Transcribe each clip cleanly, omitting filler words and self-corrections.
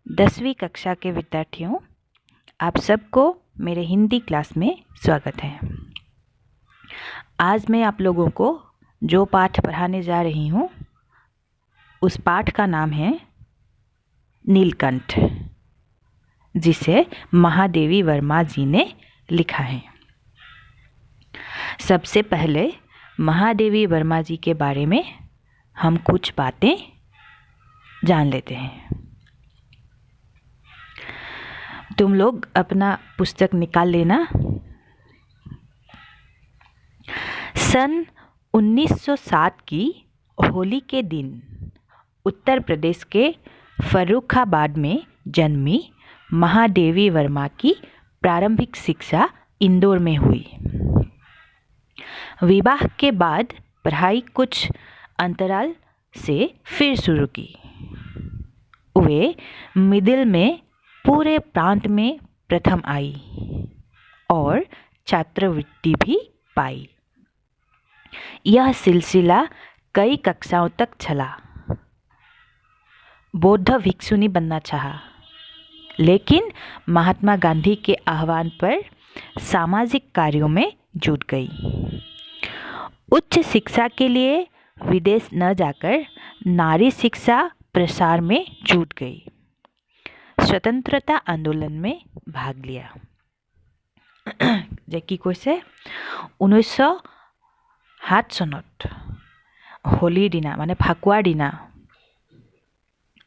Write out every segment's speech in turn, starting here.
10वीं कक्षा के विद्यार्थियों, आप सबको मेरे हिंदी क्लास में स्वागत है। आज मैं आप लोगों को जो पाठ पढ़ाने जा रही हूँ उस पाठ का नाम है नीलकंठ, जिसे महादेवी वर्मा जी ने लिखा है। सबसे पहले महादेवी वर्मा जी के बारे में हम कुछ बातें जान लेते हैं। तुम लोग अपना पुस्तक निकाल लेना। सन 1907 की होली के दिन उत्तर प्रदेश के फर्रुखाबाद में जन्मी महादेवी वर्मा की प्रारंभिक शिक्षा इंदौर में हुई। विवाह के बाद पढ़ाई कुछ अंतराल से फिर शुरू की। वे मिडिल में पूरे प्रांत में प्रथम आई और छात्रवृत्ति भी पाई। यह सिलसिला कई कक्षाओं तक चला। बौद्ध भिक्षुनी बनना चाहा, लेकिन महात्मा गांधी के आह्वान पर सामाजिक कार्यों में जुट गई। उच्च शिक्षा के लिए विदेश न जाकर नारी शिक्षा प्रसार में जुट गई। स्वतंत्रता आंदोलन में भाग लिया। যে কি কৈছে 1907 চনত হোলীৰ দিনা মানে ফাকুৱাৰ দিনা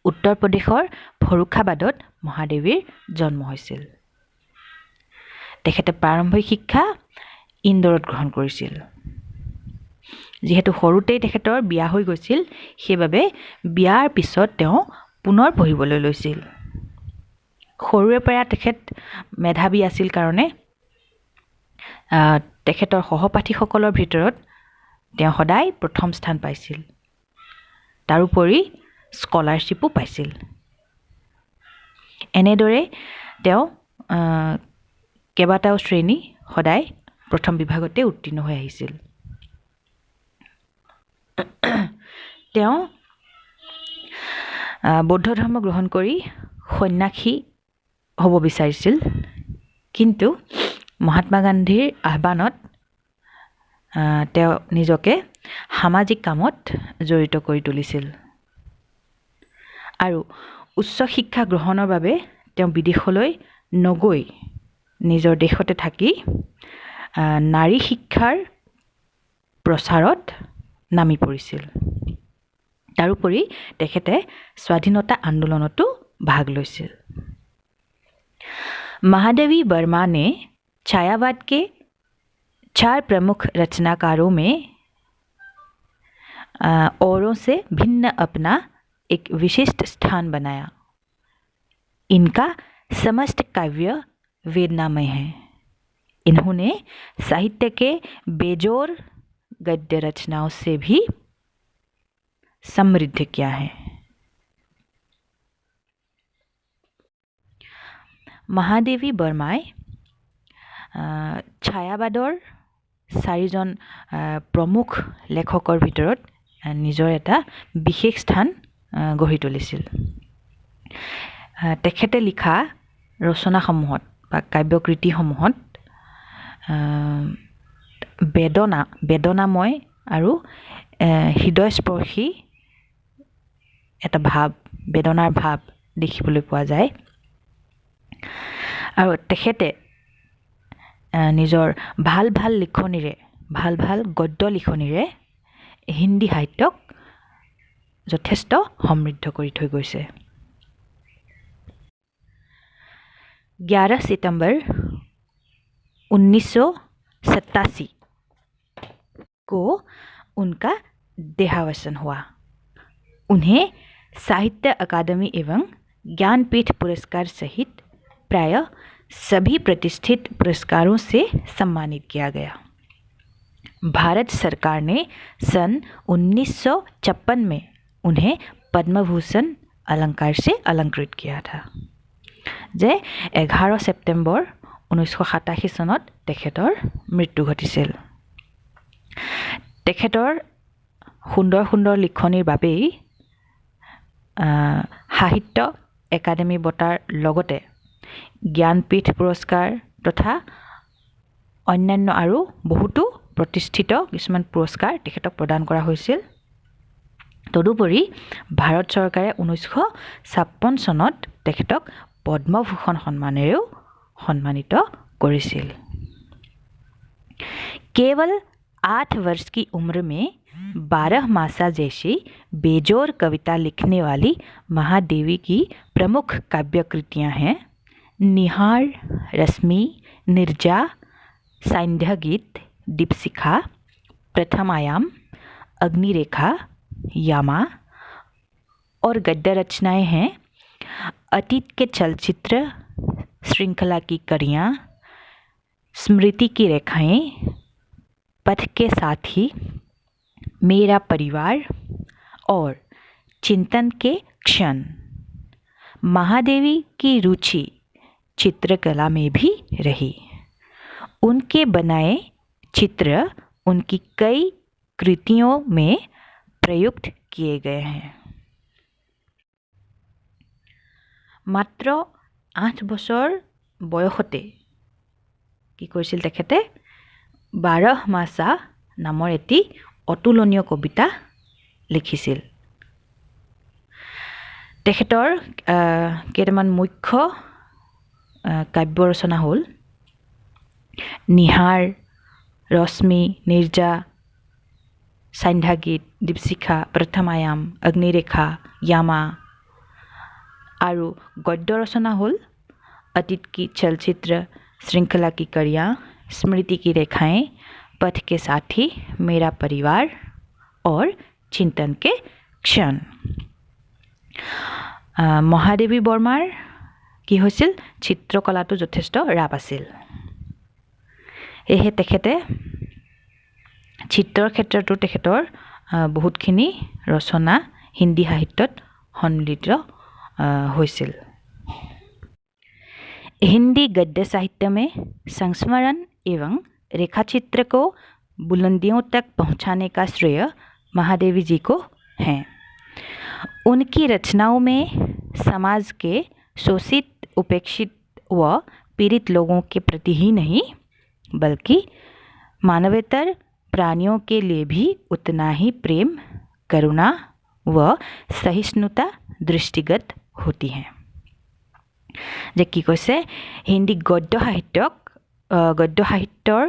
উত্তৰ প্ৰদেশৰ ফৰুখাবাদত মহাদেৱীৰ জন্ম হৈছিল। তেখেতে প্ৰাৰম্ভিক শিক্ষা ইন্দোৰত গ্ৰহণ কৰিছিল। যিহেতু সৰুতেই তেখেতৰ বিয়া হৈ গৈছিল, সেইবাবে বিয়াৰ পিছত তেওঁ পুনৰ পঢ়িবলৈ লৈছিল। সৰুৰে পৰা তেখেত মেধাৱী আছিল কাৰণে তেখেতৰ সহপাঠীসকলৰ ভিতৰত তেওঁ সদায় প্ৰথম স্থান পাইছিল। তাৰোপৰি স্কলাৰশ্বিপো পাইছিল। এনেদৰে তেওঁ কেইবাটাও শ্ৰেণী সদায় প্ৰথম বিভাগতে উত্তীৰ্ণ হৈ আহিছিল। তেওঁ বৌদ্ধ ধৰ্ম গ্ৰহণ কৰি সন্ন্যাসী হ'ব বিচাৰিছিল, কিন্তু মহাত্মা গান্ধীৰ আহ্বানত তেওঁ নিজকে সামাজিক কামত জড়িত কৰি তুলিছিল আৰু উচ্চ শিক্ষা গ্ৰহণৰ বাবে তেওঁ বিদেশলৈ নগৈ নিজৰ দেশতে থাকি নাৰী শিক্ষাৰ প্ৰচাৰত নামি পৰিছিল। তাৰোপৰি তেখেতে স্বাধীনতা আন্দোলনতো भाग লৈছিল। महादेवी वर्मा ने छायावाद के 4 प्रमुख रचनाकारों में औरों से भिन्न अपना एक विशिष्ट स्थान बनाया। इनका समस्त काव्य वेदनामय है। इन्होंने साहित्य के बेजोर गद्य रचनाओं से भी समृद्ध किया है। महादेवी बर्माই ছায়াবাদৰ 4জন প্ৰমুখ লেখকৰ ভিতৰত নিজৰ এটা বিশেষ স্থান গঢ়ি তুলিছিল। তেখেতে লিখা ৰচনাসমূহত বা কাব্যকৃতিসমূহত বেদনাময় আৰু হৃদয়স্পৰ্শী এটা ভাৱ, বেদনাৰ ভাৱ দেখিবলৈ পোৱা যায়। আৰু তেখেতে নিজৰ ভাল লিখনিৰে, ভাল গদ্য লিখনিৰে হিন্দী সাহিত্যক যথেষ্ট সমৃদ্ধ কৰি থৈ গৈছে। 11 सितंबर 1987 को उनका देहावसान हुआ। उन्हें साहित्य अकादमी एवं ज्ञानपीठ पुरस्कार सहित प्राय सभी प्रतिष्ठित पुरस्कारों से सम्मानित किया गया। भारत सरकार ने सन 1956 में उन्हें पद्म भूषण अलंकार से अलंकृत किया था। जे 11 सेप्टेम्बर 1987 চনত তেখেতৰ মৃত্যু ঘটিছিল। তেখেতৰ সুন্দৰ লিখনিৰ বাবেই সাহিত্য একাডেমি বঁটাৰ লগতে জ্ঞানপীঠ পুৰস্কাৰ তথা অন্যান্য আৰু বহুতো প্ৰতিষ্ঠিত কিছুমান পুৰস্কাৰ তেখেতক প্ৰদান কৰা হৈছিল। তদুপৰি ভাৰত চৰকাৰে 1956 চনত তেখেতক পদ্মভূষণ সন্মানেৰেও সন্মানিত কৰিছিল। केवल 8 वर्ष की उम्र में 12 मासा जैसी बेजोर कविता लिखने वाली महादेवी की प्रमुख काव्य कृतियाँ हैं निहार, रश्मि, निर्जा, सान्ध्य गीत, दीपशिखा, प्रथमायाम, अग्निरेखा, यामा और गद्य रचनाएं हैं अतीत के चलचित्र, श्रृंखला की कड़ियाँ, स्मृति की रेखाएं, पथ के साथी, मेरा परिवार और चिंतन के क्षण। महादेवी की रुचि चित्रकला में भी रही। उनके बनाए चित्र उनकी कई कृतियों में प्रयुक्त किए गए हैं। मात्र 8 বছৰ বয়সতে কি কৰিছিল তেখেতে 12 মাসা নামৰ এটি অতুলনীয় কবিতা লিখিছিল। তেখেতৰ কেইটামান মুখ্য কাব্য ৰচনা হ'ল নিহাৰ, ৰশ্মি, নিৰ্জা, সান্ধ্যা গীত, দীপশিখা, প্ৰথমায়াম, অগ্নিৰেখা, यामा আৰু গদ্য ৰচনা হ'ল अतीत की चलचित्र, श्रृंखला की कड़ियाँ, स्मृति की रेखाएं, पथ के साथी, मेरा परिवार और चिंतन के क्षण। মহাদেৱী বৰ্মাৰ কি হৈছিল চিত্ৰকলাটো যথেষ্ট ৰাপ আছিল। এহে তেখেতে চিত্ৰৰ ক্ষেত্ৰতো তেখেতৰ বহুতখিনি ৰচনা হিন্দী সাহিত্যত সন্মিলিত হৈছিল। हिंदी गद्य साहित्य में संस्मरण एवं रेखाचित्र को बुलंदियों तक पहुंचाने का श्रेय महादेवी जी को है। उनकी रचनाओं में समाज के शोषित, उपेक्षित व पीड़ित लोगों के प्रति ही नहीं बल्कि मानवेतर प्राणियों के लिए भी उतना ही प्रेम, करुणा व सहिष्णुता दृष्टिगत होती है। যে কি কৈছে হিন্দী গদ্য সাহিত্যৰ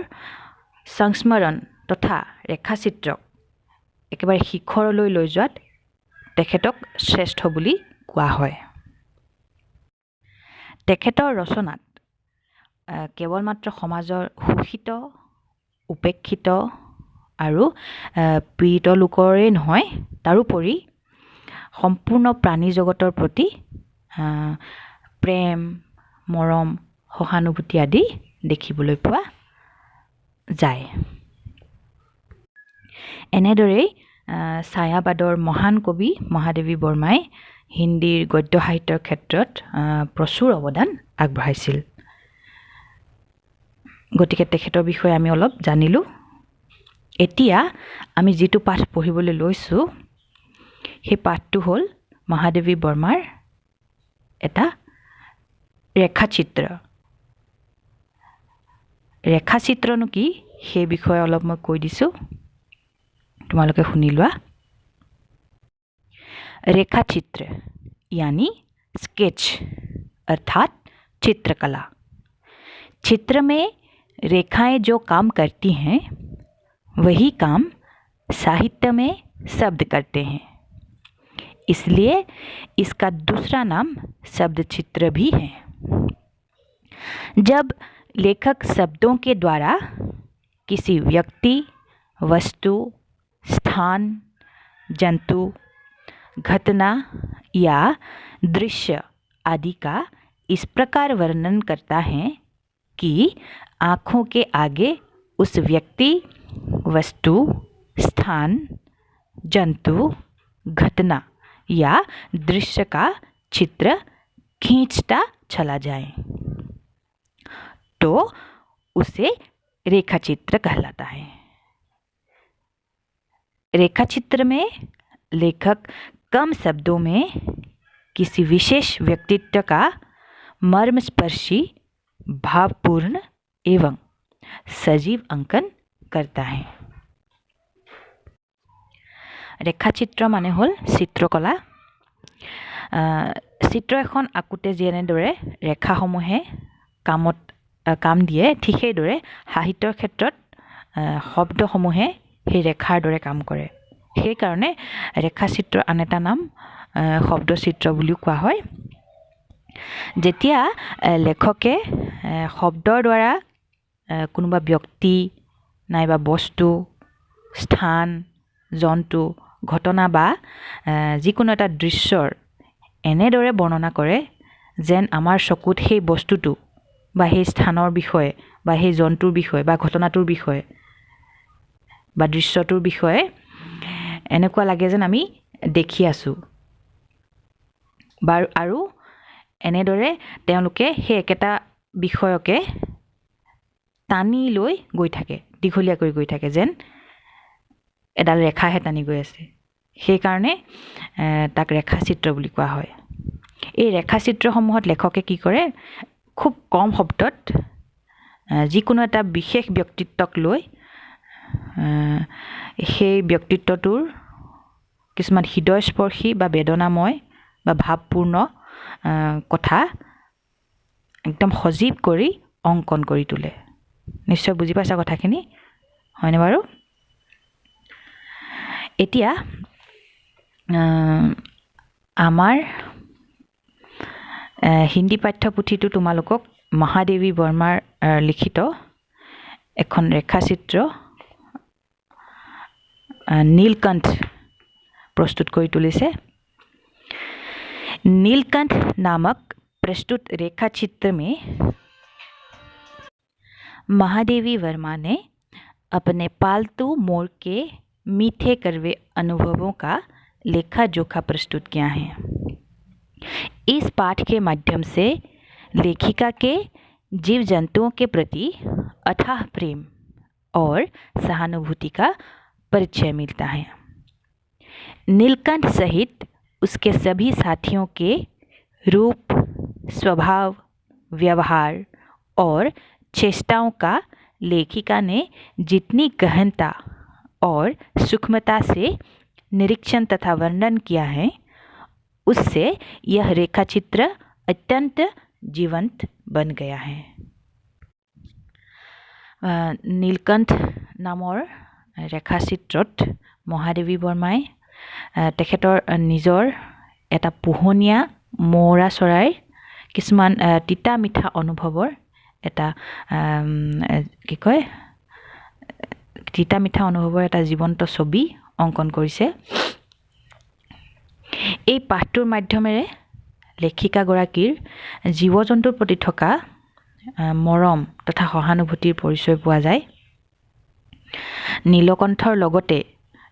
সংস্মৰণ তথা ৰেখাচিত্ৰক একেবাৰে শিখৰলৈ লৈ যোৱাত তেখেতক শ্ৰেষ্ঠ বুলি কোৱা হয়। তেখেতৰ ৰচনাত কেৱল মাত্ৰ সমাজৰ শোষিত, উপেক্ষিত আৰু পীড়িত লোকৰে নহয় তাৰোপৰি সম্পূৰ্ণ প্ৰাণী জগতৰ প্ৰতি প্ৰেম, মৰম, সহানুভূতি আদি দেখিবলৈ পোৱা যায়। এনেদৰেই ছায়াবাদৰ মহান কবি মহাদেৱী বৰ্মাই হিন্দীৰ গদ্য সাহিত্যৰ ক্ষেত্ৰত প্ৰচুৰ অৱদান আগবঢ়াইছিল। গতিকে তেখেতৰ বিষয়ে আমি অলপ জানিলোঁ। এতিয়া আমি যিটো পাঠ পঢ়িবলৈ লৈছোঁ সেই পাঠটো হ'ল মহাদেৱী বৰ্মাৰ এটা ৰেখাচিত্ৰনো কি সেই বিষয়ে অলপ মই কৈ দিছোঁ, তোমালোকে শুনি লোৱা। रेखाचित्र यानी स्केच अर्थात चित्रकला। चित्र में रेखाएं जो काम करती हैं वही काम साहित्य में शब्द करते हैं, इसलिए इसका दूसरा नाम शब्द चित्र भी है। जब लेखक शब्दों के द्वारा किसी व्यक्ति, वस्तु, स्थान, जंतु, घटना या दृश्य आदि का इस प्रकार वर्णन करता है कि आँखों के आगे उस व्यक्ति, वस्तु, स्थान, जंतु, घटना या दृश्य का चित्र खींचता चला जाए तो उसे रेखाचित्र कहलाता है। रेखाचित्र में लेखक कम शब्दों में किसी विशेष व्यक्तित्व का मर्मस्पर्शी, भावपूर्ण एवं सजीव अंकन करता है। रेखाचित्र माने हल चित्रकला। चित्र एखन आकुते जेनेदरे रेखाসমূहे কাম দিয়ে, ঠিক সেইদৰে সাহিত্যৰ ক্ষেত্ৰত শব্দসমূহে সেই ৰেখাৰ দৰে কাম কৰে। সেইকাৰণে ৰেখাচিত্ৰৰ আন এটা নাম শব্দচিত্ৰ বুলিও কোৱা হয়। যেতিয়া লেখকে শব্দৰ দ্বাৰা কোনোবা ব্যক্তি নাইবা বস্তু, স্থান, জন্তু, ঘটনা বা যিকোনো এটা দৃশ্যৰ এনেদৰে বৰ্ণনা কৰে যেন আমাৰ চকুত সেই বস্তুটো বা সেই স্থানৰ বিষয়ে বা সেই জন্তুৰ বিষয়ে বা ঘটনাটোৰ বিষয়ে বা দৃশ্যটোৰ বিষয়ে এনেকুৱা লাগে যেন আমি দেখি আছোঁ। আৰু এনেদৰে তেওঁলোকে সেই একেটা বিষয়কে টানি লৈ গৈ থাকে, দীঘলীয়া কৰি গৈ থাকে, যেন এডাল ৰেখাহে টানি গৈ আছে। সেইকাৰণে তাক ৰেখাচিত্ৰ বুলি কোৱা হয়। এই ৰেখাচিত্ৰসমূহত লেখকে কি কৰে, খুব কম শব্দত যিকোনো এটা বিশেষ ব্যক্তিত্বক লৈ সেই ব্যক্তিত্বটোৰ কিছুমান হৃদয়স্পৰ্শী বা বেদনাময় বা ভাৱপূৰ্ণ কথা একদম সজীৱ কৰি অংকন কৰি তোলে। নিশ্চয় বুজি পাইছা কথাখিনি, হয়নে বাৰু? এতিয়া আমাৰ হিন্দী পাঠ্যপুথিটো তোমালোকক মহাদেৱী বৰ্মাৰ লিখিত এখন ৰেখাচিত্ৰ नीलकंठ प्रस्तुत कर तुलिसे। नीलकंठ नामक प्रस्तुत रेखाचित्र में महादेवी वर्मा ने अपने पालतू मोर के मीठे कड़वे अनुभवों का लेखा जोखा प्रस्तुत किया है। इस पाठ के माध्यम से लेखिका के जीव जंतुओं के प्रति अथाह प्रेम और सहानुभूति का परिचय मिलता है। नीलकंठ सहित उसके सभी साथियों के रूप, स्वभाव, व्यवहार और चेष्टाओं का लेखिका ने जितनी गहनता और सूक्ष्मता से निरीक्षण तथा वर्णन किया है, उससे यह रेखाचित्र अत्यंत जीवंत बन गया है। नीलकंठ नाমৰ ৰেখাচিত্ৰত মহাদেৱী বৰ্মাই তেখেতৰ নিজৰ এটা পোহনীয়া মৌৰা চৰাইৰ কিছুমান তিতা মিঠা অনুভৱৰ এটা তিতা মিঠা অনুভৱৰ এটা জীৱন্ত ছবি অংকন কৰিছে। এই পাঠটোৰ মাধ্যমেৰে লেখিকাগৰাকীৰ জীৱ জন্তুৰ প্ৰতি থকা মৰম তথা সহানুভূতিৰ পৰিচয় পোৱা যায়। নীলকণ্ঠৰ লগতে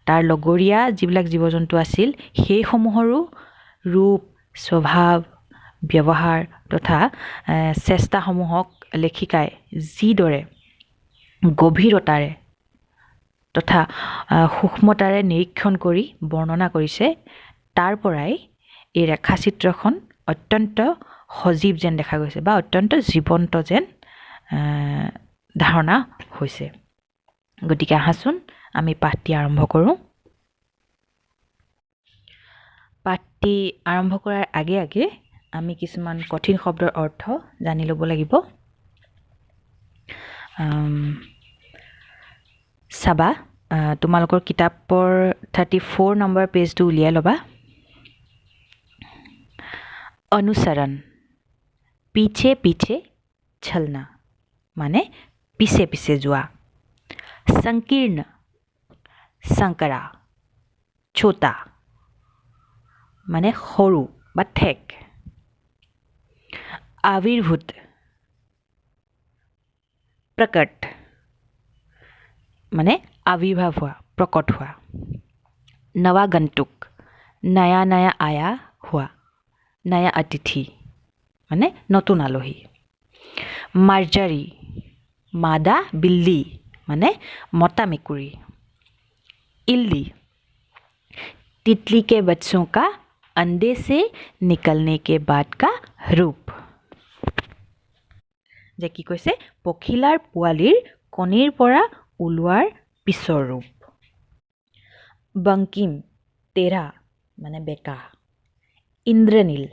তাৰ লগৰীয়া যিবিলাক জীৱ জন্তু আছিল সেইসমূহৰো ৰূপ, স্বভাৱ, ব্যৱহাৰ তথা চেষ্টাসমূহক লেখিকাই যিদৰে গভীৰতাৰে তথা সূক্ষ্মতাৰে নিৰীক্ষণ কৰি বৰ্ণনা কৰিছে, তাৰ পৰাই এই ৰেখাচিত্ৰখন অত্যন্ত সজীৱ যেন দেখা গৈছে বা অত্যন্ত জীৱন্ত যেন ধাৰণা হৈছে। গতিকে আহাচোন আমি পাঠটি আৰম্ভ কৰোঁ। পাঠটি আৰম্ভ কৰাৰ আগে আগে আমি কিছুমান কঠিন শব্দৰ অৰ্থ জানি ল'ব লাগিব। চাবা, তোমালোকৰ কিতাপৰ 34 নম্বৰ পেজটো উলিয়াই ল'বা। अनुसरण, पीछे पीछे चलना माने पीछे पीछे जुआ। संकीर्ण, संकरा, छोटा माने सरू बा ठेक। आविर्भूत, प्रकट माने आविर्भाव हुआ, प्रकट हुआ। नवागंतुक, नया नया आया हुआ, नया अतिथि माने नतुन आलही। मार्जारी, मादा बिल्ली माने मता मेकुरी। इल्ली, तितली के बच्चों का अंडे से निकलने के बाद का रूप। যে কি কৈছে পখিলাৰ পোৱালিৰ কণীৰ পৰা ওলোৱাৰ পিছৰ ৰূপ। বংকিম তেৰা মানে বেকা, ইন্দ্ৰনীল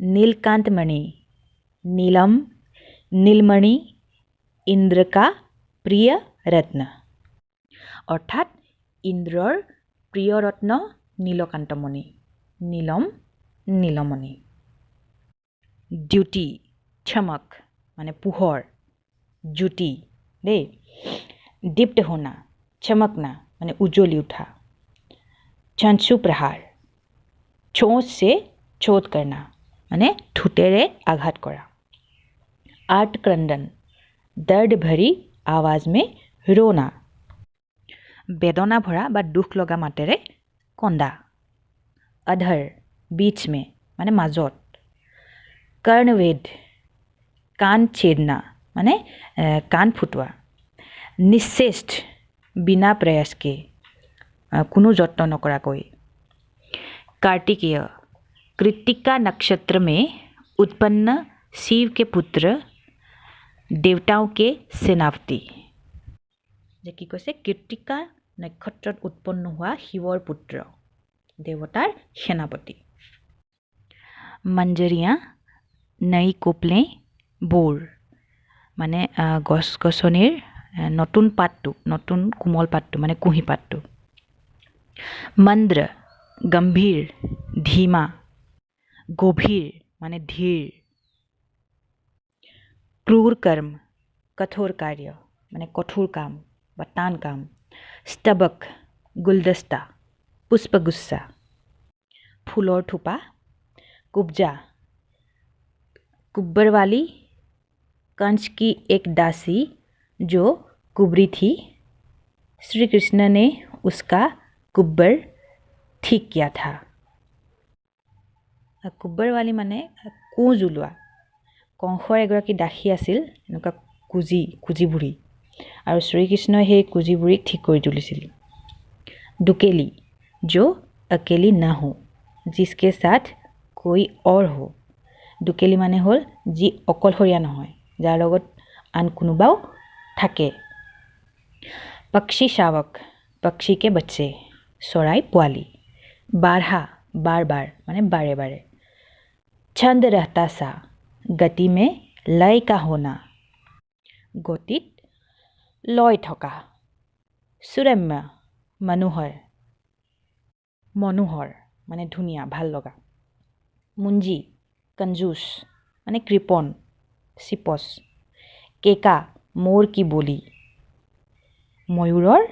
নীলকান্তমণি, নীলম নীলমণি, ইন্দ্ৰকা প্ৰিয় ৰত্ন, অৰ্থাৎ ইন্দ্ৰৰ প্ৰিয় ৰত্ন নীলকান্তমণি, নীলম নীলমণি। দ্যুতি চমক মানে পোহৰ, জ্যোতি দেই। দীপ্ত হোনা চমকনা মানে উজ্জ্বলি উঠা। চঞ্চু প্ৰহাৰ চোঁচ से चोट करना মানে ঠোঁটেৰে আঘাত কৰা। आर्ट क्रंदन दर्द भरी आवाज में रोना, বেদনা ভৰা বা দুখ লগা মাতেৰে কন্দা। अधर बीच में মানে মাজত। कर्णवेद कान छेदना মানে कान फुटवा। निश्चेष्ट बिना प्रयास के কোনো যত্ন নকৰাকৈ। कार्तिकेय कृत्तिका नक्षत्र में उत्पन्न शिव के पुत्र, देवताओं के सेनापति। যে কি কৈছে কৃত্তিকা নক্ষত্ৰত উৎপন্ন হোৱা শিৱৰ পুত্ৰ, দেৱতাৰ সেনাপতি। मंजरियाँ नई कोपलें बोर মানে গছ গছনিৰ নতুন পাতটো, নতুন কোমল পাতটো মানে কুঁহি পাতটো। মন্দ্ৰ গম্ভীৰ ধীমা, গভীৰ মানে ধীৰ। ক্रूर कर्म कठोर कार्य মানে কঠোৰ কাম বা টান কাম। স্তবক गुलदस्ता पुष्पगुच्छा, फूलों थोपा। कुब्जा कुब्बर वाली, कंस की एक दासी जो कुबरी थी। श्री कृष्ण ने उसका कुब्बर ठीक किया था। कुब्बर वाली माने कोज ওলোৱা। কংসৰ এগৰাকী দাসী আছিল এনেকুৱা কুজি বুঢ়ী, আৰু শ্ৰীকৃষ্ণই সেই কুজি বুঢ়ীক ঠিক কৰি তুলিছিল। दुकेली जो अकेली ना हो, जिसके साथ कोई और हो। दुकेली माने হ'ল যি অকলশৰীয়া নহয়, যাৰ লগত আন কোনোবাও থাকে। पक्षी शावक पक्षी के बच्चे, চৰাই পোৱালি। बारहा बार बार माने बारे बारे। छंद रहता सा गति में लय का होना, গতিত লয় থকা। সুৰম্য মনোহৰ মনোহৰ মানে ধুনীয়া ভাল লগা। মুঞ্জি कंजूस মানে কৃপণ চিপচ। কেকা मोर की बोली, ময়ূৰৰ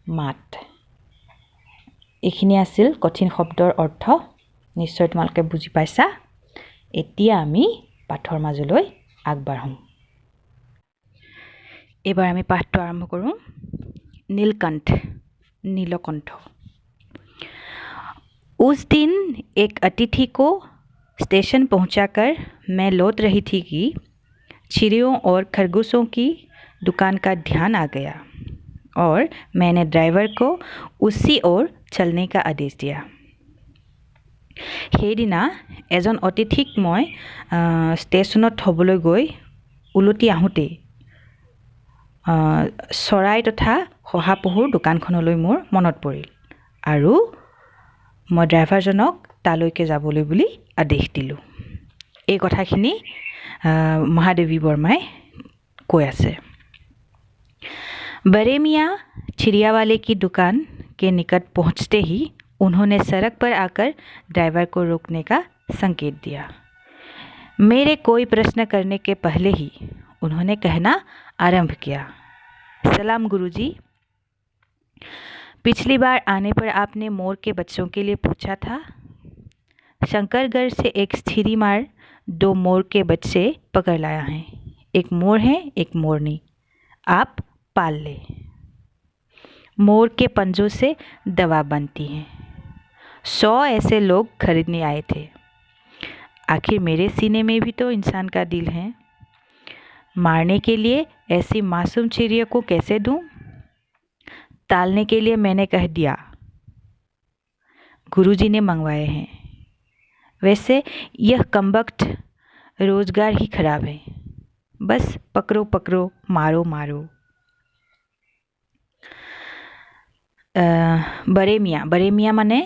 মাত। এইখিনি আছিল কঠিন শব্দৰ অৰ্থ। নিশ্চয় তোমালোকে বুজি পাইছা। এতিয়া আমি পাঠৰ মাজলৈ আগবাঢ়োঁ। এবাৰ আমি পাঠটো আৰম্ভ কৰোঁ। নীলকণ্ঠ নীলকণ্ঠ। उस दिन एक अतिथि को स्टेशन पहुंचाकर मैं लौट रही थी कि चिड़ियों और खरगोशों की दुकान का ध्यान आ गया और मैंने ड्राइवर को उसी ओर चलने का आदेश दिया। সেইদিনা এজন অতিথিক মই ষ্টেচনত থ'বলৈ গৈ উলটি আহোঁতেই চৰাই তথা শহাপহুৰ দোকানখনলৈ মোৰ মনত পৰিল আৰু মই ড্ৰাইভাৰজনক তালৈকে যাবলৈ বুলি আদেশ দিলোঁ। এই কথাখিনি মহাদেৱী বৰ্মাই কৈ আছে। बड़े मियाँ चिड़िया वाले की दुकान के निकट पहुँचते ही उन्होंने सड़क पर आकर ड्राइवर को रोकने का संकेत दिया। मेरे कोई प्रश्न करने के पहले ही उन्होंने कहना आरंभ किया, सलाम गुरुजी। पिछली बार आने पर आपने मोर के बच्चों के लिए पूछा था। शंकरगढ़ से एक स्थिरी मार 2 मोर के बच्चे पकड़ लाया है। एक मोर है, एक मोरनी। आप पाल ले। मोर के पंजों से दवा बनती है। 100 ऐसे लोग खरीदने आए थे। आखिर मेरे सीने में भी तो इंसान का दिल है। मारने के लिए ऐसी मासूम चिड़िया को कैसे दूं? तालने के लिए मैंने कह दिया, गुरुजी ने मंगवाए हैं। वैसे यह कमबख्त रोजगार ही खराब है, बस पकड़ो पकड़ो मारो मारो। बरे मिয়া মানে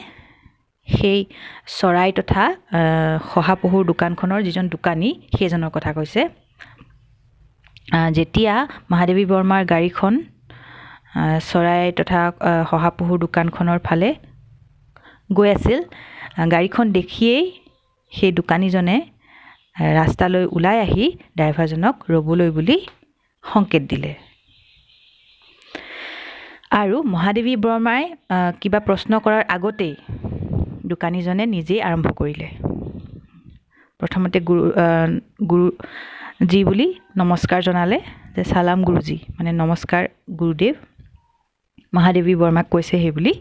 সেই চৰাই তথা শহাপহুৰ দোকানখনৰ যিজন দোকানী সেইজনৰ কথা কৈছে। যেতিয়া মহাদেৱী বৰ্মাৰ গাড়ীখন চৰাই তথা শহাপহুৰ দোকানখনৰ ফালে গৈ আছিল, গাড়ীখন দেখিয়েই সেই দোকানীজনে ৰাস্তালৈ ওলাই আহি ড্ৰাইভাৰজনক ৰ'বলৈ বুলি সংকেত দিলে। আৰু মহাদেৱী বৰ্মাই কিবা প্ৰশ্ন কৰাৰ আগতেই দোকানীজনে নিজেই আৰম্ভ কৰিলে। প্ৰথমতে গুৰুজী বুলি নমস্কাৰ জনালে, যে চালাম গুৰুজী, মানে নমস্কাৰ গুৰুদেৱ। মহাদেৱী বৰ্মাক কৈছে সেই বুলি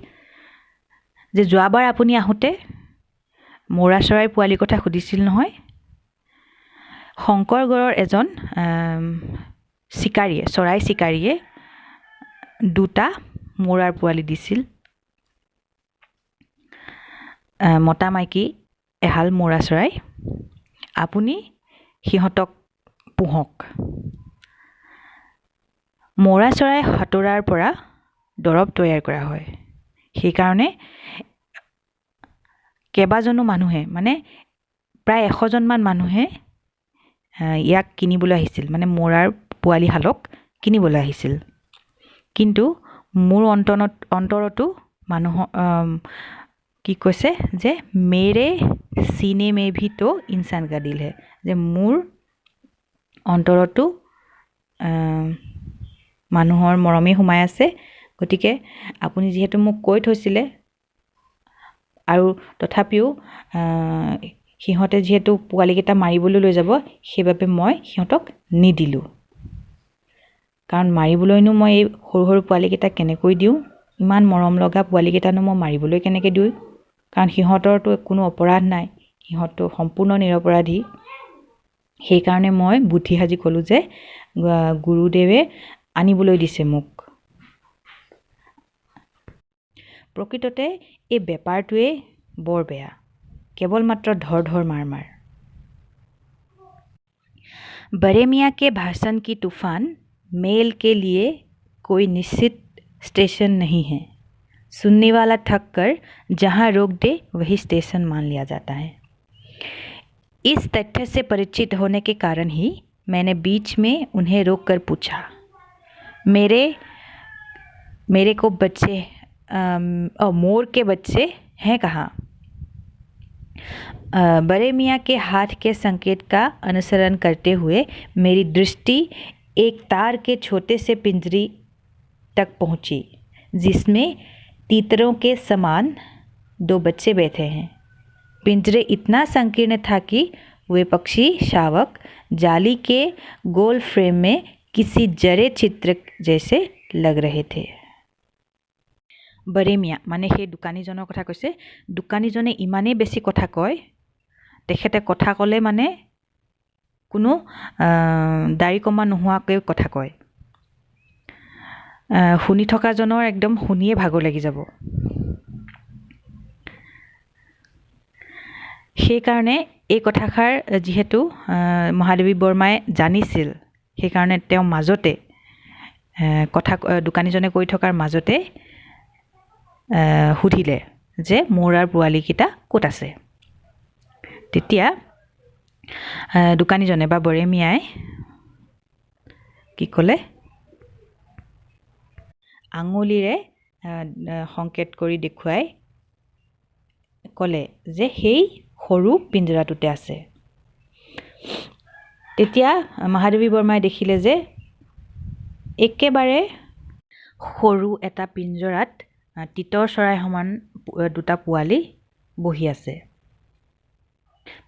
যে যোৱাবাৰ আপুনি আহোঁতে মৌৰা চৰাইৰ পোৱালিৰ কথা সুধিছিল নহয়, শংকৰগড়ৰ এজন চৰাই চিকাৰীয়ে 2টা মৌৰাৰ পোৱালি দিছিল। মতা মাইকী এহাল মৌৰা চৰাই, আপুনি সিহঁতক পোহক। মৌৰা চৰাই হাতোৰাৰ পৰা দৰৱ তৈয়াৰ কৰা হয়, সেইকাৰণে কেইবাজনো মানুহে, মানে প্ৰায় 100জনমান মানুহে ইয়াক কিনিবলৈ আহিছিল, মানে মৌৰাৰ পোৱালিহালক কিনিবলৈ আহিছিল। কিন্তু মোৰ অন্তৰতো মানুহৰ কি কৈছে যে মেৰে সিনে মে ভি তো ইনসান কা দিল হে, যে মোৰ অন্তৰতো মানুহৰ মৰমেই সোমাই আছে। গতিকে আপুনি যিহেতু মোক কৈ থৈছিলে, আৰু তথাপিও সিহঁতে যিহেতু পোৱালিকেইটা মাৰিবলৈ লৈ যাব, সেইবাবে মই সিহঁতক নিদিলোঁ। কাৰণ মাৰিবলৈনো মই এই সৰু সৰু পোৱালিকেইটা কেনেকৈ দিওঁ, ইমান মৰম লগা পোৱালিকেইটানো মই মাৰিবলৈ কেনেকৈ দিওঁ, কাৰণ সিহঁতৰতো কোনো অপৰাধ নাই, সিহঁতটো সম্পূৰ্ণ নিৰপৰাধী। সেইকাৰণে মই বুদ্ধি সাজি ক'লোঁ যে গুৰুদেৱে আনিবলৈ দিছে মোক। প্ৰকৃততে এই বেপাৰটোৱে বৰ বেয়া, কেৱল মাত্ৰ ধৰ ধৰ মাৰ মাৰ। बड़े मियाँ के भाषण की तूफान मेल के लिए कोई निश्चित स्टेशन नहीं है, सुनने वाला थक कर जहाँ रोक दे वही स्टेशन मान लिया जाता है। इस तथ्य से परिचित होने के कारण ही मैंने बीच में उन्हें रोक कर पूछा, मेरे को बच्चे मोर के बच्चे हैं कहाँ? बड़े मियाँ के हाथ के संकेत का अनुसरण करते हुए मेरी दृष्टि एक तार के छोटे से पिंजरी तक पहुँची, जिसमें तीतरों के समान 2 बच्चे बैठे हैं। पिंजरे इतना संकीर्ण था कि वे पक्षी शावक जाली के गोल फ्रेम में किसी जरे चित्र जैसे लग रहे थे। बड़े मियाँ মানে সেই দোকানীজনৰ কথা কৈছে। দোকানীজনে ইমানেই বেছি কথা কয়, তেখেতে কথা ক'লে মানে কোনো দাড়ি কমা নোহোৱাকৈ কথা কয়। শুনি থকাজনৰ একদম শুনিয়ে ভাগৰ লাগি যাব। সেইকাৰণে এই কথাষাৰ যিহেতু মহাদেৱী বৰ্মাই জানিছিল, সেইকাৰণে তেওঁ মাজতে দোকানীজনে কৈ থকাৰ মাজতে সুধিলে যে মৌৰাৰ পোৱালিকেইটা ক'ত আছে। তেতিয়া দোকানীজনে বা বড়ে মিয়াই কি ক'লে, আঙুলিৰে সংকেত কৰি দেখুৱাই ক'লে যে সেই সৰু পিঞ্জৰাটোতে আছে। তেতিয়া মহাদেৱী বৰ্মাই দেখিলে যে একেবাৰে সৰু এটা পিঞ্জৰাত তিতৰ চৰাই সমান 2টা পোৱালি বহি আছে।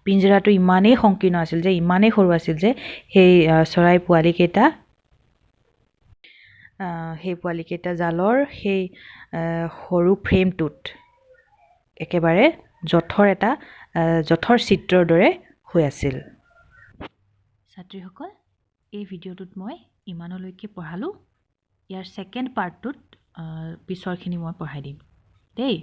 পিঞ্জৰাটো ইমানেই সংকীৰ্ণ আছিল, যে ইমানেই সৰু আছিল যে সেই চৰাই পোৱালিকেইটা জালৰ সেই সৰু ফ্ৰেমটোত একেবাৰে জঠৰ চিত্ৰৰ দৰে হৈ আছিল। ছাত্ৰীসকল, এই ভিডিঅ'টোত মই ইমানলৈকে পঢ়ালোঁ। ইয়াৰ ছেকেণ্ড পাৰ্টটোত পিছৰখিনি মই পঢ়াই দিম দেই।